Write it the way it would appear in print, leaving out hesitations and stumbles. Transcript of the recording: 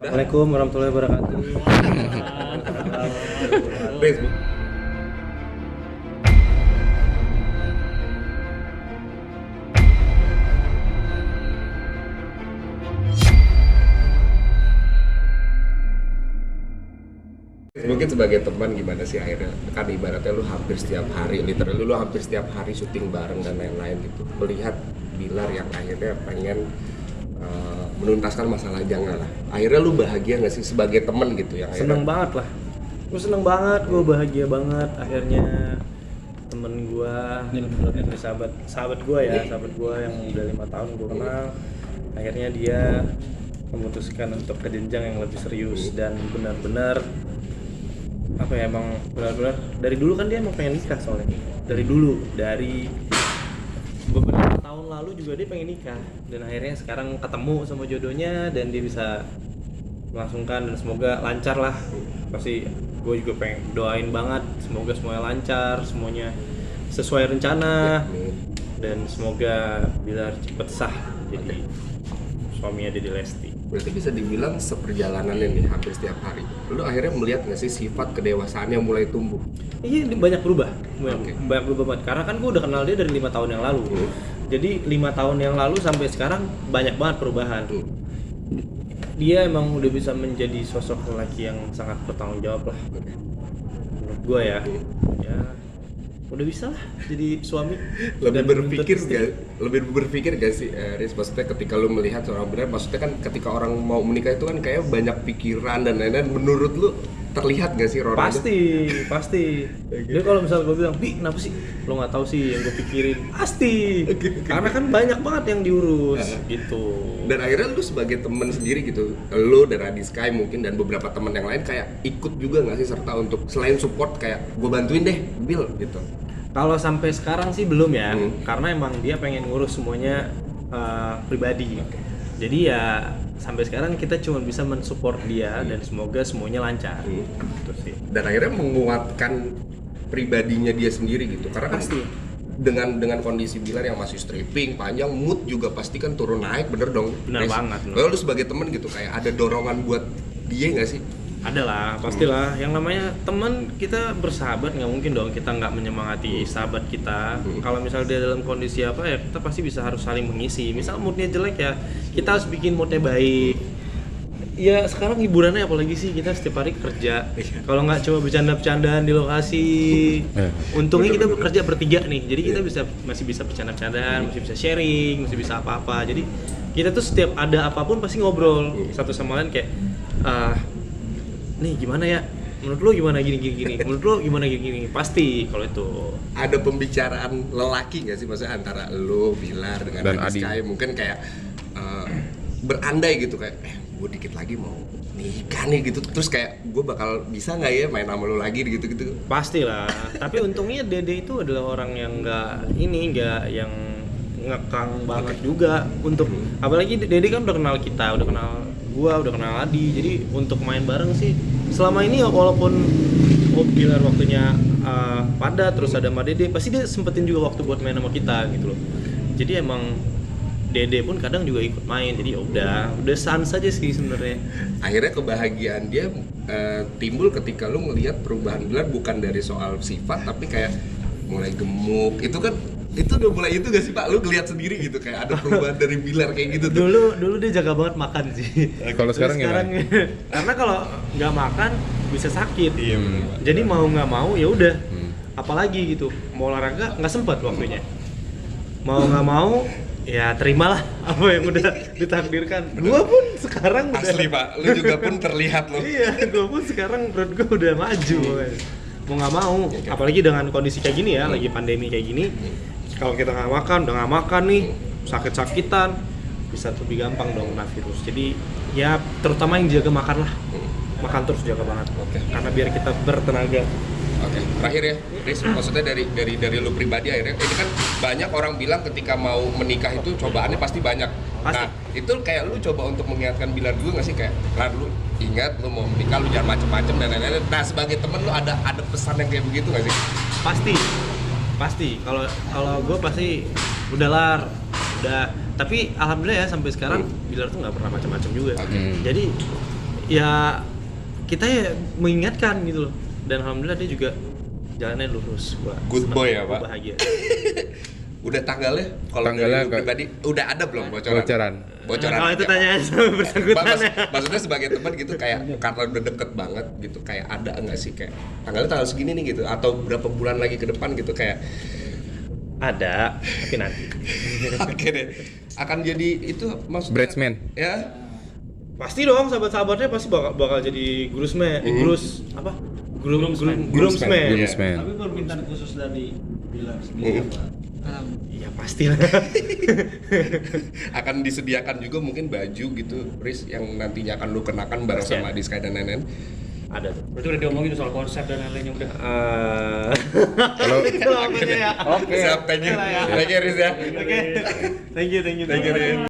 Assalamualaikum warahmatullahi wabarakatuh. Facebook. Mungkin sebagai teman gimana sih akhirnya, kan ibaratnya lu hampir setiap hari, literally lu hampir setiap hari syuting bareng dan lain-lain gitu, melihat Bilar yang akhirnya pengen menuntaskan masalah jangan lah. Akhirnya lu bahagia nggak sih sebagai teman gitu yang Seneng banget lah. Gue seneng banget, gue bahagia banget. Akhirnya temen gue, ini sahabat gue ya, sahabat gue yang udah 5 tahun gue kenal. Akhirnya dia memutuskan untuk ke jenjang yang lebih serius dan benar-benar apa ya, emang benar-benar dari dulu kan dia emang pengen nikah soalnya. Dari beberapa tahun lalu juga dia pengen nikah dan akhirnya sekarang ketemu sama jodohnya dan dia bisa melangsungkan dan semoga lancar lah. Pasti gue juga pengen doain banget semoga semuanya lancar, semuanya sesuai rencana dan semoga Bilar cepet sah jadi suaminya Dede Lesti. Berarti bisa dibilang seperjalanannya nih hampir setiap hari. Lu akhirnya melihat nggak sih sifat kedewasaannya mulai tumbuh? Iya, banyak berubah banget. Karena kan gue udah kenal dia dari 5 tahun yang lalu. Jadi 5 tahun yang lalu sampai sekarang banyak banget perubahan. Dia emang udah bisa menjadi sosok lelaki yang sangat bertanggung jawab lah. Menurut gue ya, ya udah bisa lah jadi suami. Lebih berpikir gak sih, Riz? Maksudnya ketika lu melihat seorang Bilar, maksudnya kan ketika orang mau menikah itu kan kayak banyak pikiran dan lain-lain. Menurut lu terlihat gak sih Ronaldo? Pasti. Jadi kalau misalnya gue bilang, "Bi, kenapa sih lo nggak tahu sih yang gue pikirin?" Pasti. Karena kan banyak banget yang diurus gitu. Dan akhirnya lu sebagai temen sendiri gitu, lu dan Radiskai mungkin dan beberapa teman yang lain kayak ikut juga nggak sih serta untuk selain support kayak gue bantuin deh Bil gitu? Kalau sampai sekarang sih belum ya, karena emang dia pengen ngurus semuanya pribadi. Jadi ya sampai sekarang kita cuma bisa mensupport dia dan semoga semuanya lancar. Gitu sih. Dan akhirnya menguatkan pribadinya dia sendiri gitu, karena kan Pasti. dengan kondisi Bilar yang masih stripping panjang, mood juga pasti kan turun naik, bener dong? Bener banget. Lalu lu sebagai temen gitu kayak ada dorongan buat dia nggak sih? Ada lah, pastilah. Yang namanya teman, kita bersahabat, nggak mungkin dong kita nggak menyemangati sahabat kita. Kalau misal dia dalam kondisi apa ya, kita pasti bisa harus saling mengisi. Misal moodnya jelek ya, kita harus bikin moodnya baik. Ya sekarang hiburannya apalagi sih, kita setiap hari kerja. Kalau nggak coba bercanda-bercandaan di lokasi. Untungnya kita bekerja bertiga nih, jadi kita masih bisa bercanda-bercandaan, masih bisa sharing, masih bisa apa-apa. Jadi kita tuh setiap ada apapun pasti ngobrol satu sama lain kayak nih gimana ya, menurut lo gimana gini, menurut lo gimana gini, pasti kalau itu. Ada pembicaraan lelaki nggak sih, maksudnya antara lo, Bilar dengan Radiskai mungkin kayak berandai gitu kayak gue dikit lagi mau nikah nih gitu, terus kayak gue bakal bisa nggak ya main sama lo lagi gitu. Pastilah. Tapi untungnya Dede itu adalah orang yang nggak yang ngekang banget juga untuk, apalagi Dede kan udah kenal kita, udah kenal gua, udah kenal Adi, jadi untuk main bareng sih selama ini walaupun Bilar waktunya padat terus ada sama Dede, pasti dia sempetin juga waktu buat main sama kita gitu loh. Jadi emang Dede pun kadang juga ikut main, jadi udah sans saja sih sebenarnya. Akhirnya kebahagiaan dia timbul ketika lu melihat perubahan Bilar bukan dari soal sifat tapi kayak mulai gemuk. Itu udah mulai itu gak sih Pak? Lu ngeliat sendiri gitu kayak ada perubahan dari Bilar kayak gitu tuh. Dulu dia jaga banget makan sih. Kalau sekarang karena kalau nggak makan bisa sakit. Iya. Jadi mau nggak mau ya udah. Apalagi gitu, mau olahraga nggak sempat waktunya. Mau nggak mau ya terimalah apa yang udah ditakdirkan. Gua pun sekarang asli Pak, lu juga pun terlihat loh. Iya, gua pun sekarang berat gua udah maju. Mau nggak mau, apalagi dengan kondisi kayak gini ya, lagi pandemi kayak gini. Kalau kita udah nggak makan nih, sakit-sakitan, bisa lebih gampang dong kena virus. Jadi ya terutama yang jaga makan lah, makan terus jaga banget. Karena biar kita bertenaga. Terakhir ya, Riz, maksudnya dari lu pribadi akhirnya, ini kan banyak orang bilang ketika mau menikah itu cobaannya pasti banyak. Nah, itu kayak lu coba untuk mengingatkan Bilar juga nggak sih kayak, Lar, lu ingat lu mau menikah lu jangan macem-macem dan lain-lain. Nah, sebagai temen lu ada pesan yang kayak begitu nggak sih? Pasti. Kalau gue pasti udah. Tapi alhamdulillah ya sampai sekarang Bilar tuh nggak pernah macam-macam juga. Jadi ya kita ya mengingatkan gitu loh, dan alhamdulillah dia juga jalannya lurus. Gua Good senang, boy ya, gua Pak. bahagia. Udah tanggalnya kalau Tanggalnya dari lu pribadi udah ada belum bocoran? Bocoran. Kalau itu Ya. tanya aja sama bersangkutan. Maksudnya sebagai teman gitu kayak karena udah deket banget gitu, kayak ada nggak sih kayak tanggalnya tanggal segini nih gitu, atau berapa bulan lagi ke depan gitu kayak Ada, tapi nanti. oke deh akan jadi itu maksudnya Bridesman. ya. Pasti dong, sahabat-sahabatnya pasti bakal jadi groomsman, groomsman. Groomsman. Groomsman. Tapi permintaan khusus dari Bilar sendiri apa? Iya pastilah. Akan disediakan juga mungkin baju gitu, Riz, yang nantinya akan lu kenakan bareng Pasti sama Diska dan Nenen. Ada tuh. Berarti udah diomongin soal konsep dan lain-lainnya udah. Kalau Itu namanya ya. Siap, thank you. Thank you, Riz ya. Oke. Thank you. Thank you, Riz.